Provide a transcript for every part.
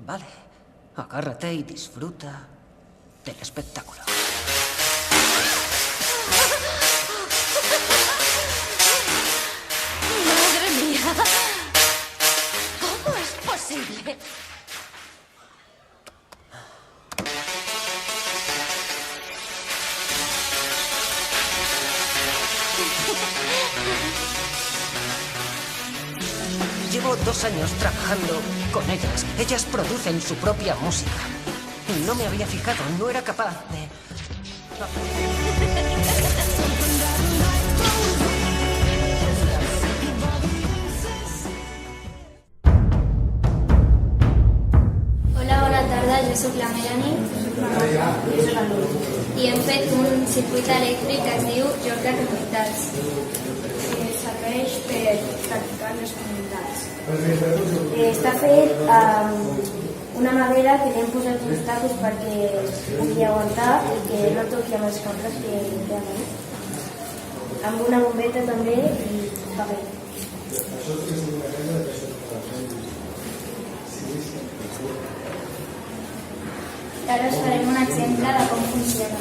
Vale. Agárrate y disfruta del espectáculo. ¡Madre mía! ¿Cómo es posible? Llevo 2 años trabajando con ellas. Ellas producen su propia música. No me había fijado, no era capaz de... Hola, bona tarda, jo sóc la Melanie. Jo sóc la Lourdes. I hem fet un circuit elèctric que es diu Joc de Comunitats. Serveix per practicar les comunitats. Està fet amb una madera que li hem posat uns tacos perquè pugui aguantar i que no toqui amb els cables que hi ha. Amb una bombeta també i paper. Ara us farem un exemple de com funciona.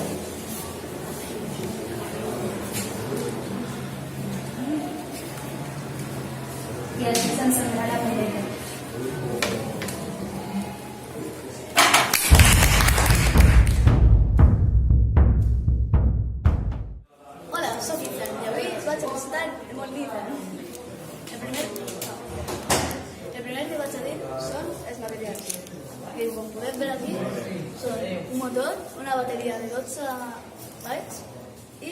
I així s'encendrà la bombeta. Hola, soc Ethan i avui us vaig a presentar el món d'Ethan. El primer que vaig a dir són els materials. Que com podem veure aquí són un motor, una bateria de 12 bytes i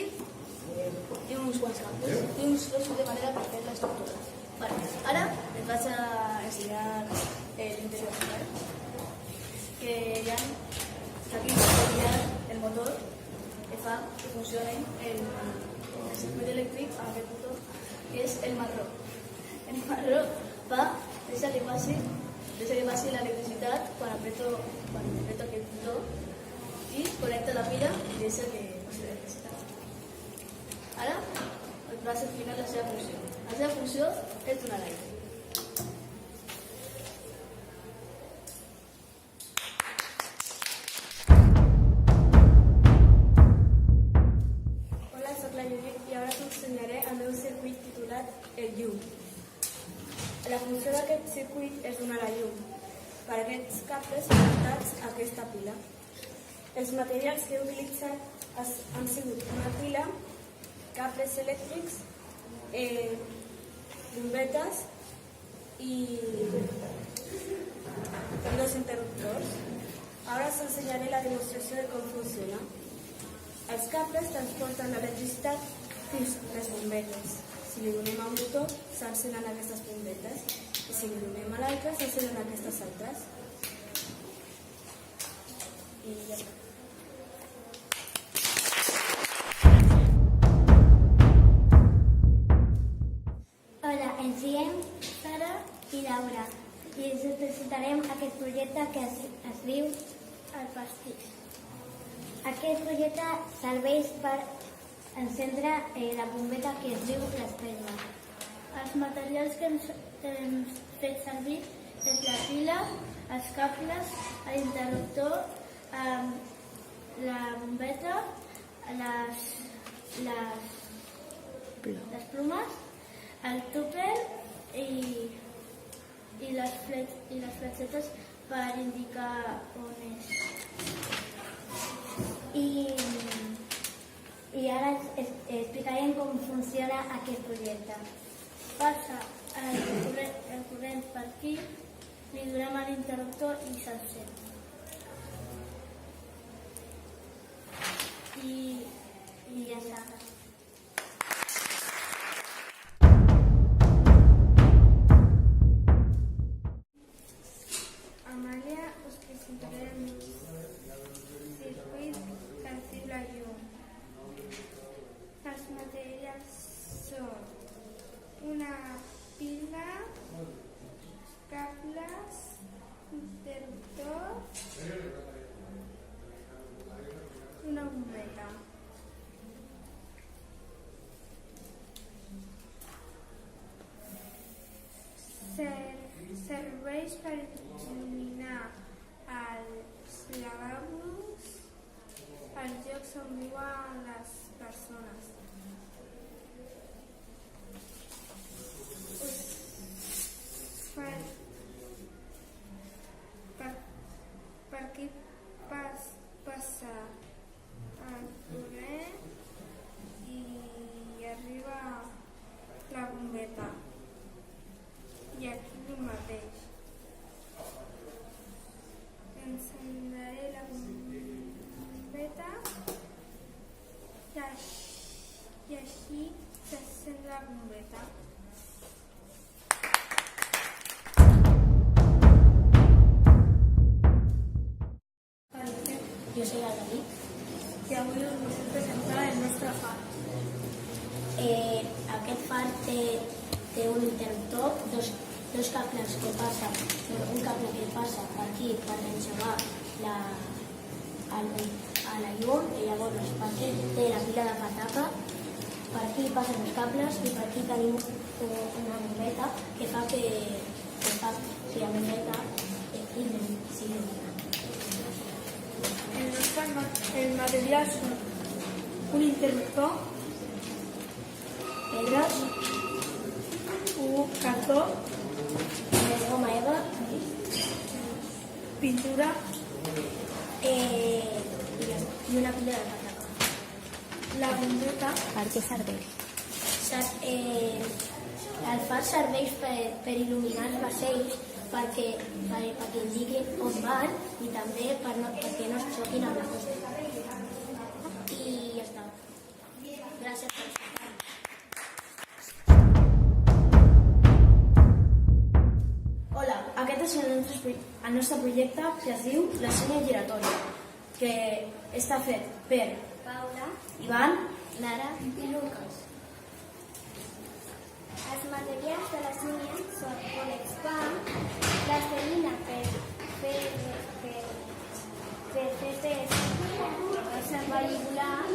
uns quants cables i uns foscos de manera per fer l'estructura. Vale. Ara et vaig a ensenyar l'interior. Vale? Que hi ha aquí el motor que fa que funcioni el circuit elèctric amb aquest botó que és el marró. El marró deixa que passi l'electricitat quan apreto aquest botó i connecta la pila i deixa que passi l'electricitat. Ara et vas a explicar la seva funció. La seva funció és donar l'aire. Hola, soc la Judit i ara t'ensenyaré el meu circuit titulat el llum. La funció d'aquest circuit és donar la llum per aquests cables connectats a aquesta pila. Els materials que he utilitzat han sigut una pila, cables elèctrics, bombetes i 2 interruptors. Ara us ensenyaré la demostració de com funciona. Els cables transporten l'electricitat fins a les bombetes. Si li donem a un botó, s'encenen aquestes bombetes i si li donem a l'altre, s'encenen aquestes altres. I ja està. Hola, ens diem Sara i Laura i us presentarem aquest projecte que es diu el pastís. Aquest projecte serveix per encendre la bombeta que es diu l'espelma. Els materials que hem fet servir és la pila, els cables, l'interruptor, la bombeta, les plomes, el tupper i les fletxetes per indicar on és. I ara explicarem com funciona aquest projecte. Passa el corrent per aquí, li donem a l'interruptor i s'encén. I ja està. Amàlia us presentaré el meu circuit que es diu la llum. Els materials són una pila, cables, interruptor, una bombeta. Serveix per il·luminar lavabos, els llocs on viuen les persones. Per aquí passa el corrent i arriba la bombeta. I aquí el mateix. Encenderé la bombeta i així s'encén la bombeta. Jo soy el David. I avui us vull presentar el nostre far. Aquest far té un interruptor, dos cables que passen, un cable que passa per aquí per engegar a la llum, i llavors per aquí té la pila de patata, per aquí passen els cables i per aquí tenim una bombeta que fa que la bombeta sigui El material són un interruptor, pedres, un cartó, goma eva, pintura i una pila de patata. la bombeta. Per què serveix? El far serveix per il·luminar els vaixells perquè indiquin on van i també perquè no es xoquin amb la costa. I ja està. Gràcies per escoltar. Hola, aquest és el nostre projecte que es diu La Senya Giratòria, que està fet per Paula, Ivan, Lara i Lucas. Els materials de les línies són Polexpan, plastelina per fer test que no se'n va volar,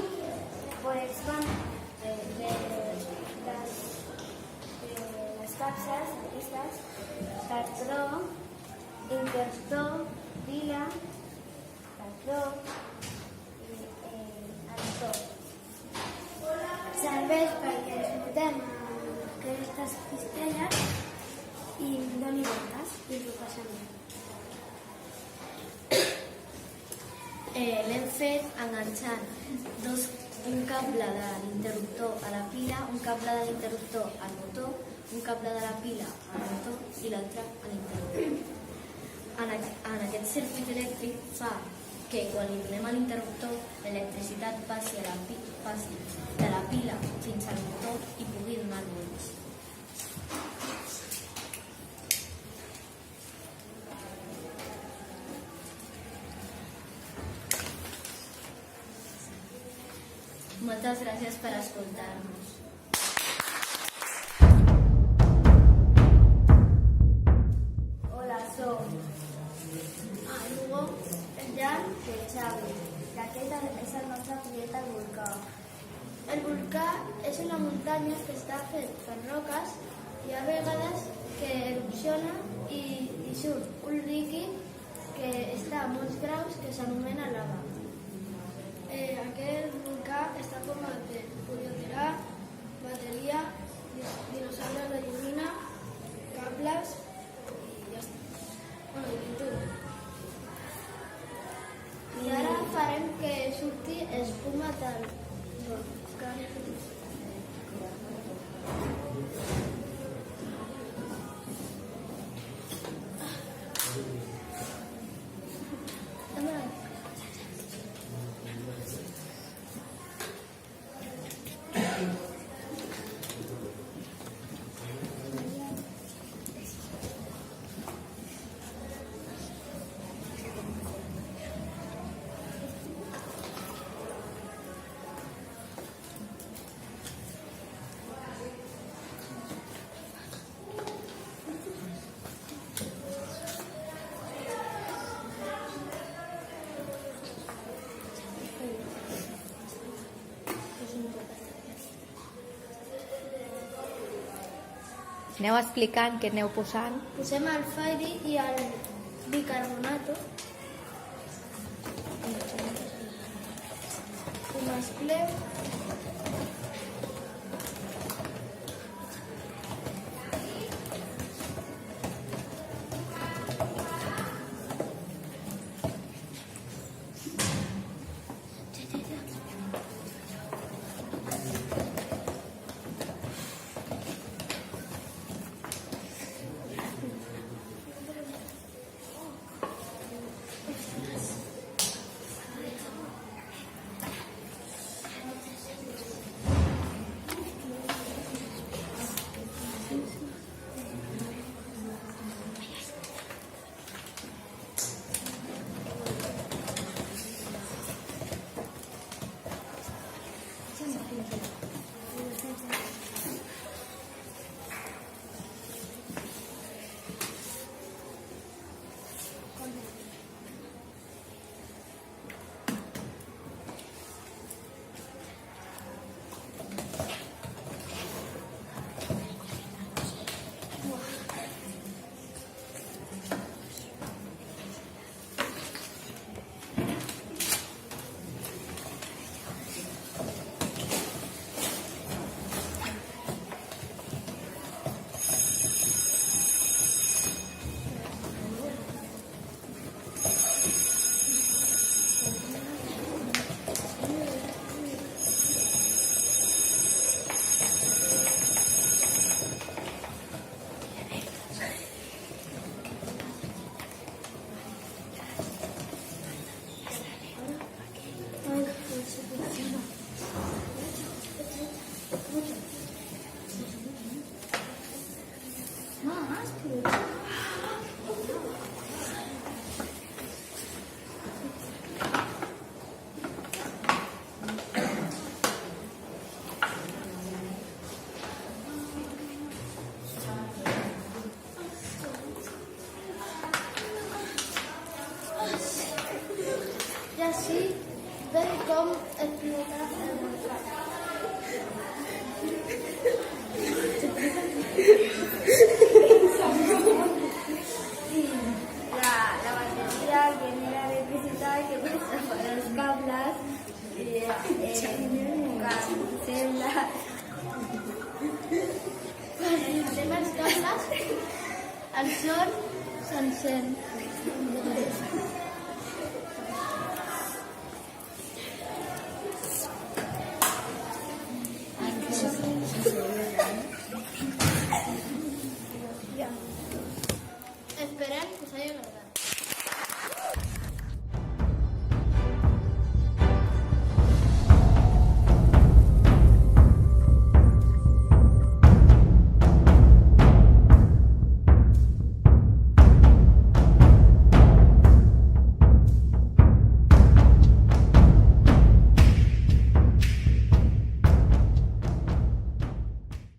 Polexpan de les capses, aquestes, cartró, interruptor, pila, cartró i entorn. Serveix perquè ens muntem aquestes cistelles i doni voltes i ho passem bé. L'hem fet enganxant un cable de l'interruptor a la pila, un cable de l'interruptor al motor, un cable de la pila al motor i l'altre a l'interruptor. En aquest circuit elèctric fa que quan li donem a l'interruptor l'electricitat passi de la pila fins al motor i pugui donar volts. Moltes gràcies per escoltar-nos. Hola, som el Hugo, el Jan i el Xavi. Aquest és el nostre projecte al volcà. El volcà és una muntanya que està fet per roques i a vegades que erupciona i surt un líquid que està a molts graus que s'anomena lava. Aquest volcà està format per polioterà, bateria, dinosaures de llumina, cables i ja està. I pintura. I ara farem que surti espuma del volcà. Aneu explicant què aneu posant. Posem el fairy i el bicarbonato I així veig com explica el volcà. La batería genera electricidad que pasa por los cables y cancela. Cancela els cables, el sol s'encén.